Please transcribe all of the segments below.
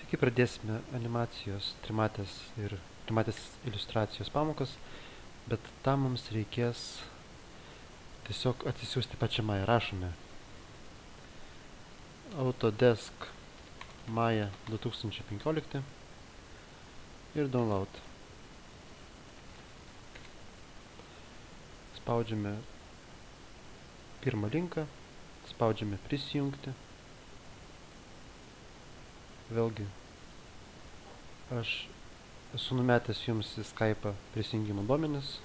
Sveiki, pradėsime animacijos trimatės ir trimatės iliustracijos pamokas, bet tam mums reikės tiesiog atsisiųsti pačią Maya. Rašome Autodesk Maya 2015 ir download. Spaudžiame pirmą linką, spaudžiame prisijungti. Vėlgi, aš esu numetęs jums į Skype'ą prisijungimo duomenis,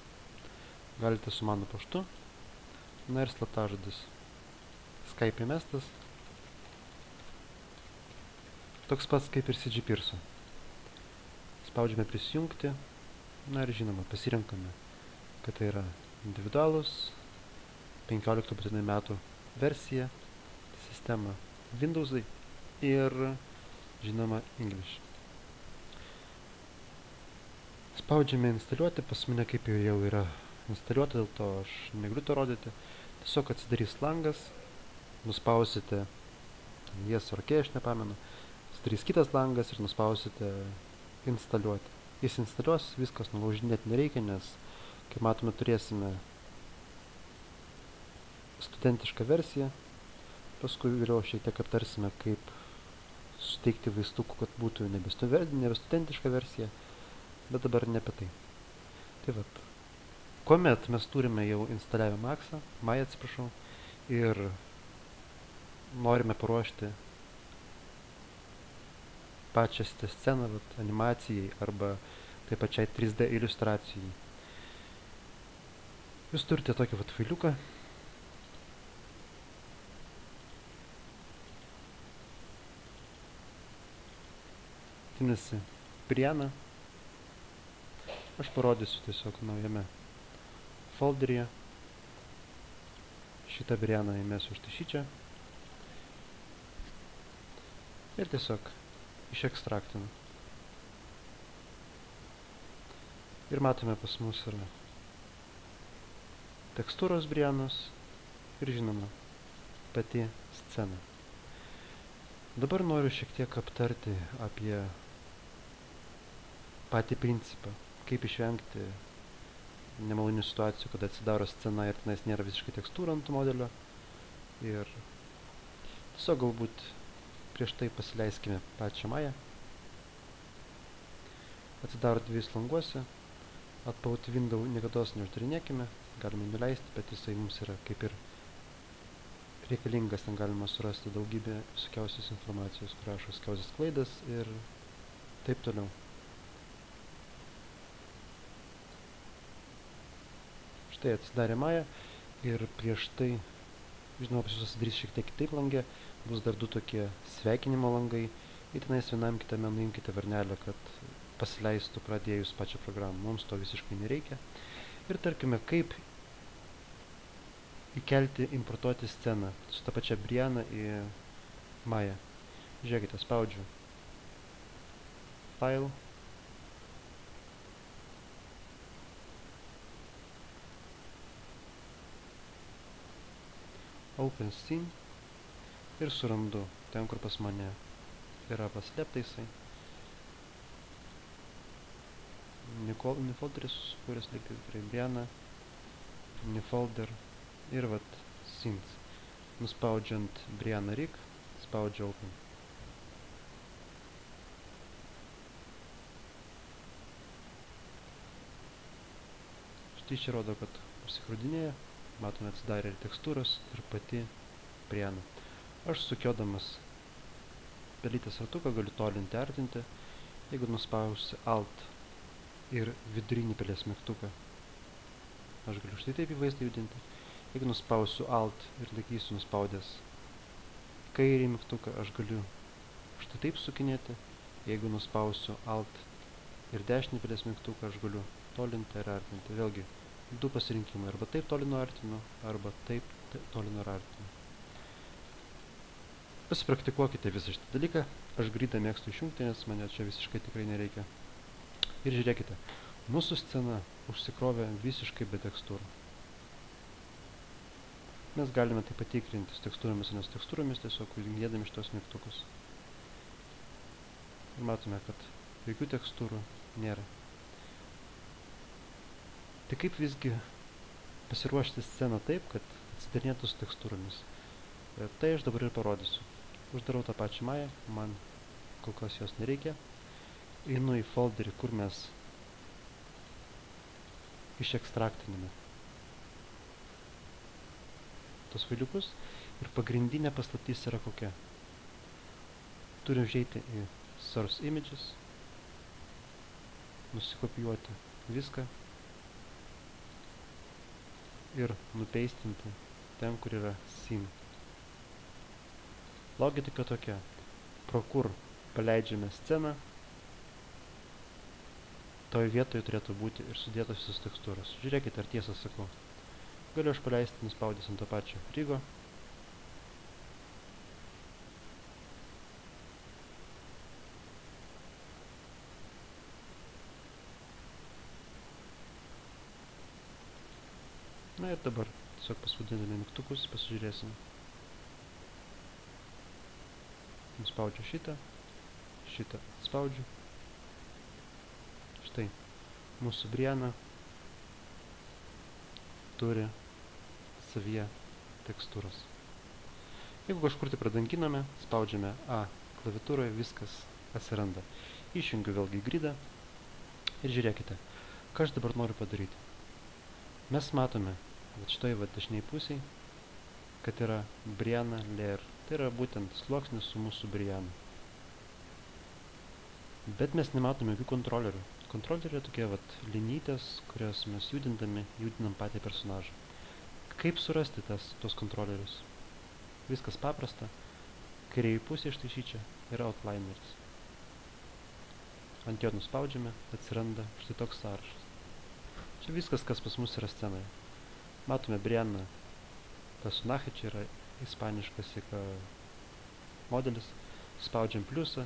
galite su mano paštu, na ir slaptažodis. Skype įmestas, toks pats kaip ir CG Pearso. Spaudžiame prisijungti, na ir žinoma, pasirenkame, kad tai yra individualus 15 metų versija, sistema Windows'ai ir žinoma English. Spaudžiame instaliuoti, pas mane kaip jau yra instaliuota, dėl to aš negaliu to rodyti. Tiesiog atsidarys langas, nuspausite yes or OK, aš nepamenu, atsidarys kitas langas ir nuspausite instaliuoti. Jis instaliuos, viskas nulaužinėti nereikia, nes, kaip matome, turėsime studentišką versiją, paskui vėliau šiek tiek aptarsime, kaip suteikti vaistukų, kad būtų nebe studentiška versija, bet dabar ne apie tai. Tai vat, kuomet mes turime jau instaliavę Maya, ir norime paruošti pačią sceną animacijai arba taip pačiai 3D iliustracijai. Jūs turite tokį failiuką. Vadinasi Briana. Aš parodysiu tiesiog naujame folderyje. Šitą Brianą įmesiu štai šičia. Ir tiesiog išekstraktinu. Ir matome, pas mus yra tekstūros Brianos ir žinoma pati scena. Dabar noriu šiek tiek aptarti apie patį principą, kaip išvengti nemalonių situacijų, kada atsidaro scena ir tenais nėra visiškai tekstūra ant modelio. Ir tiesiog galbūt prieš tai pasileiskime pačią Maya. Atsidaro dviejus languose, atpauti window niekados neuždarinėkime, galime nuleisti, bet jisai mums yra kaip ir reikalingas, ten galima surasti daugybę visokiausios informacijos, kur rašo visokiausias klaidas ir taip toliau. Štai atsidarė Maya ir prieš tai, žinoma, pas jūs atsidarys šiek tiek kitaip langė, bus dar du tokie sveikinimo langai, ir tenais vienam kitame nuimkite varnelę, kad pasileistų pradėjus pačią programą. Mums to visiškai nereikia. Ir tarkime, kaip įkelti, importuoti sceną su ta pačia Briana į Maya. Žiūrėkite, spaudžiu File, Open Scene ir surandu ten, kur pas mane yra paslėpta jisai. Folderis susikūręs liktai tikrai Briana, folder ir vat Scenes. Nuspaudžiant Briana Rig, spaudžiu Open. Štai čia rodo, kad užsikrūdinėja. Matome, atsidarė ir tekstūros, ir pati Briana. Aš sukiodamas pelytės ratuką galiu tolinti, artinti. Jeigu nuspausiu Alt ir vidurinį pelės mygtuką, aš galiu štai taip į vaizdą judinti. Jeigu nuspausiu Alt ir laikysiu nuspaudęs kairį mygtuką, aš galiu štai taip sukinėti. Jeigu nuspausiu Alt ir dešinį pelės mygtuką, aš galiu tolinti ir artinti. Vėlgi, du pasirinkimai, arba taip tolinu artinu, arba taip tolinu ir artinu. Pasipraktikuokite visą šitą dalyką. Aš gridą mėgstu išjungti, nes mane čia visiškai tikrai nereikia. Ir žiūrėkite, mūsų scena užsikrovė visiškai be tekstūrų. Mes galime tai patikrinti su tekstūromis, nes tekstūromis tiesiog junginėdami šitos mygtukus. ir matome, kad jokių tekstūrų nėra. Tai kaip visgi pasiruošti sceną taip, kad atsidarinėtų su tekstūromis? Tai aš dabar ir parodysiu. Uždarau tą pačią Mają, man kol kas jos nereikia. Einu į folderį, kur mes išekstraktiname tos failiukus. Ir pagrindinė paslaptis yra kokia. Turim užeiti į Source Images, nusikopijuoti viską ir nupeistinti ten, kur yra Scene. Logika tokia, pro kur paleidžiame sceną, toj vietoje turėtų būti ir sudėtos visos tekstūros. Žiūrėkite, ar tiesą sakau. Galiu aš paleisti, nuspaudęs ant to pačio rygo. Na ir dabar tiesiog paspaudiname mygtukus, pasižiūrėsime. Nuspaudžiu šitą atspaudžiu. Štai, mūsų Briana turi savyje tekstūros. Jeigu kažkur tai pradanginame, spaudžiame A klaviatūroje, viskas atsiranda. Išjungiu vėlgi gridą ir žiūrėkite, ką aš dabar noriu padaryti. Mes matome, kad šitoj dešiniai pusėj, kad yra Briana layer. Tai yra būtent sluoksnis su mūsų Briana. Bet mes nematome jokių kontrolerių. Kontroleriai tokie linytės, kurias mes judinam patį personažą. Kaip surasti tos kontrolerius? Viskas paprasta. Kairėje pusėje štai šičia yra outlineris. Ant jo nuspaudžiame, atsiranda štai toks sąrašas. Čia viskas, kas pas mus yra scenoje. Matome Briana personažą, čia yra ispaniškas modelis. Spaudžiam pliusą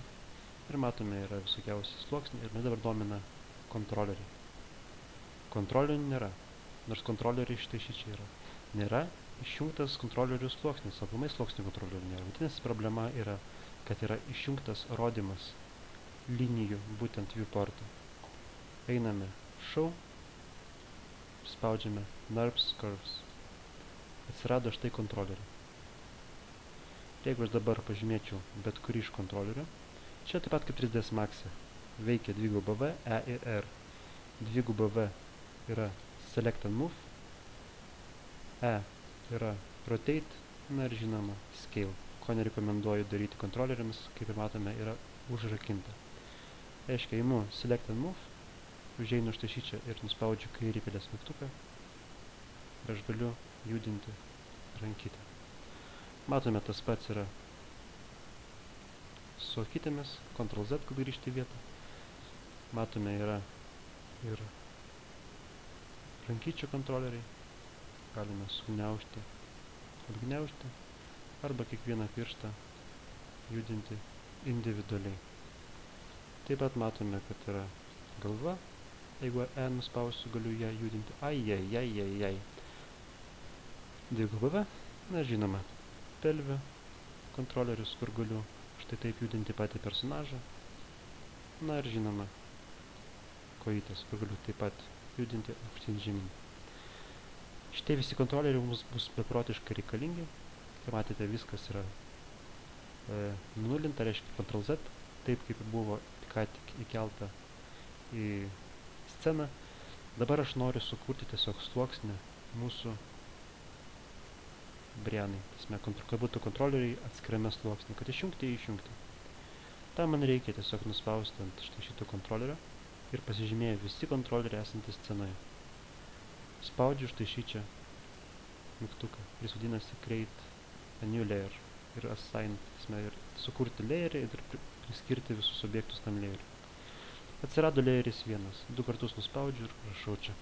ir matome, yra visokiausi sluoksniai ir mes dabar domina kontroleriai. Kontrolerių nėra, nors kontroleriai štai šičia yra. Nėra išjungtas kontrolerių sluoksnis, aplamai sluoksnių kontrolerių nėra. Vadinasi, problema yra, kad yra išjungtas rodymas linijų, būtent viewportą. Einame Show, spaudžiame NURBS Curves. Atsirado štai kontroleriai. Jeigu aš dabar pažymėčiau bet kurį iš kontrolerių, čia taip pat kaip 3ds Max veikia dvigubą V, E ir R. Dvigubą V yra Select and Move, E yra Rotate, na ir žinoma Scale, ko nerekomenduoju daryti kontroleriams, kaip ir matome, yra užrakinta. Reiškia, imu Select and Move, užeinu štai šičia ir nuspaudžiu kairį pelės mygtuką ir aš galiu judinti rankytę. Matome, tas pats yra su akytėmis, Ctrl Z, kad grįžti į vietą. Matome, yra ir rankyčių kontroleriai. Galime sugniaužti, atgniaužti, arba kiekvieną pirštą judinti individualiai. Taip pat matome, kad yra galva. Jeigu E nuspausiu, galiu ją judinti. Ai. Dvigubą V, na žinoma, pelvė kontrolerius, kur galiu štai taip judinti patį personažą. Na ir žinoma, kojytės, kur galiu taip pat judinti aukštyn žemyn. Šitie visi kontroleriai mums bus beprotiškai reikalingi. Kaip matėte, viskas yra nulinta, reiškia Ctrl Z, taip kaip buvo ką tik įkelta į sceną. Dabar aš noriu sukurti tiesiog sluoksnį mūsų Brianai. Kad būtų kontroleriai atskirame sluoksnį, kad išjungti. Tam man reikia tiesiog nuspausti ant štai šito kontrolerio ir pasižymėję visi kontroleriai esantys scenoje. Spaudžiu štai šičia mygtuką. Jis vadinasi Create a New Layer ir Assign, ir sukurti layerį ir priskirti visus objektus tam layeriui. Atsirado layeris 1. 2 kartus nuspaudžiu ir rašau čia.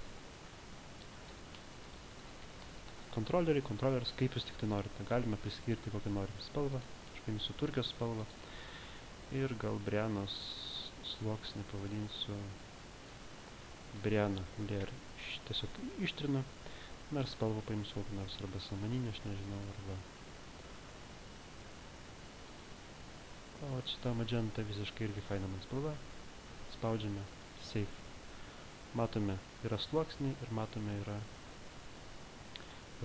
Kontroleris, kaip jūs tik tai norite. Galime priskirti kokią norim spalvą. Aš paimsiu turkijos spalvą. Ir gal Brianos sluoksnį pavadinsiu Briana layer. Tiesiog ištrinu. Na ir spalvą paimsiu kokį nors arba samaninį, aš nežinau, arba O šita magenta visiškai irgi faina man spalva. Spaudžiame Save. Matome, yra sluoksniai ir matome, yra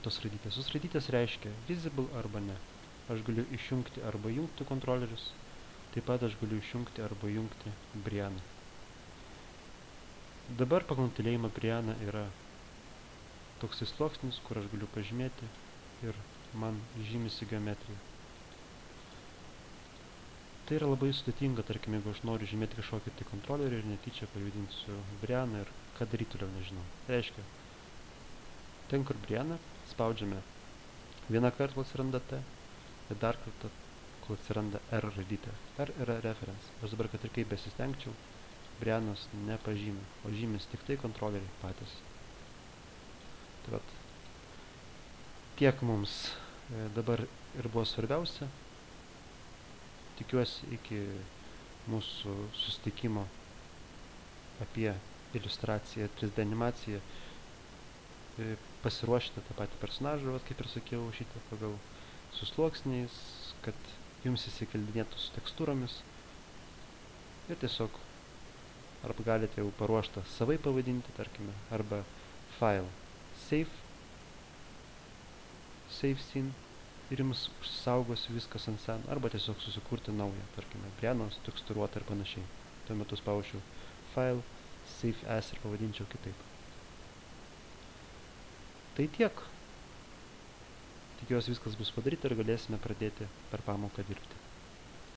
tos raidytės. Tos raidytės reiškia visible arba ne. Aš galiu išjungti arba jungti kontrolerius. Taip pat aš galiu išjungti arba jungti Brianą. Dabar pagal nutylėjimą Briana yra toksai sluoksnis, kur aš galiu pažymėti ir man žymisi geometriją. Tai yra labai sudėtinga, tarkim, jeigu aš noriu žymėti kažkokį tai kontrolerį ir netyčia pajudinsiu Brianą ir ką daryti toliau nežinau. Tai reiškia, ten kur Briana, spaudžiame vieną kartą, kol atsiranda T, ir dar kartą, kol atsiranda R raidytė. R yra reference. Aš dabar, kad ir kaip besistengčiau, Brianos nepažymė, o žymės tik tai kontroleriai patys. Tai vat, tiek mums dabar ir buvo svarbiausia. Tikiuosi iki mūsų susitikimo apie iliustraciją, 3D animaciją pasiruošite tą patį personažą, kaip ir sakiau, šitą pagal su sluoksniais, kad jums įsikeldinėtų su tekstūromis ir tiesiog arba galite jau paruoštą savai pavadinti, tarkime, arba file save scene ir jums užsisaugos viskas ant seno, arba tiesiog susikurti naują, tarkime, Brianos tekstūruotą ir panašiai. Tuo metu spausčiau file save as ir pavadinčiau kitaip. Tai tiek. Tikiuosi viskas bus padaryta ir galėsime pradėti per pamoką dirbti.